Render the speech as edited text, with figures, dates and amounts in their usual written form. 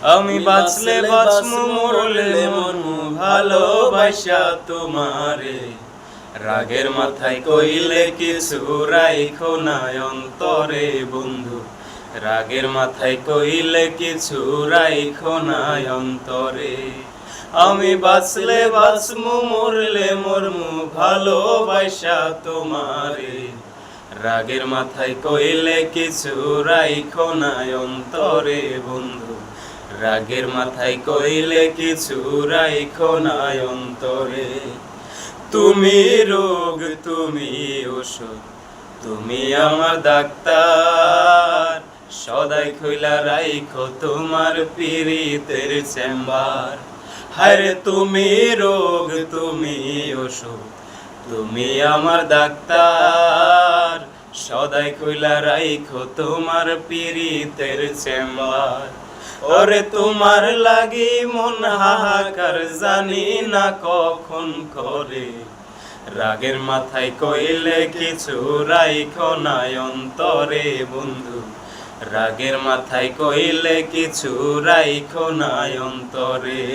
আমি বাঁচলে বাঁচমু মরলে মরমু ভালোবাসা তোমারে। রাগের মাথায় কইলে কিছু রাইখো না অন্তরে বন্ধু, রাগের মাথায় কইলে কিছু রাইখো না অন্তরে। আমি বাঁচলে বাঁচমু মরলে মরমু ভালোবাসা তোমারে। রাগের মাথায় কইলে কিছু রাইখো না অন্তরে বন্ধু, রাগের মাথায় কইলে কিছু রাইখো না অন্তরে। তুমি রোগ তুমি ওষুধ, তুমি আমার ডাক্তার, সদাই খইলা রাইখো তোমার পীড়িতের চেম্বার। হায়রে তুমি রোগ তুমি ওষুধ, তুমি আমার ডাক্তার, সদাই খইলা রাইখো তোমার পীড়িতের চেম্বার। ওরে তোমার লাগি মন হাহাকার জানি না কখন করে। রাগের মাথায় কইলে কিছু রাইখো না অন্তরে বন্ধু, রাগের মাথায় কইলে কিছু রাইখো না অন্তরে।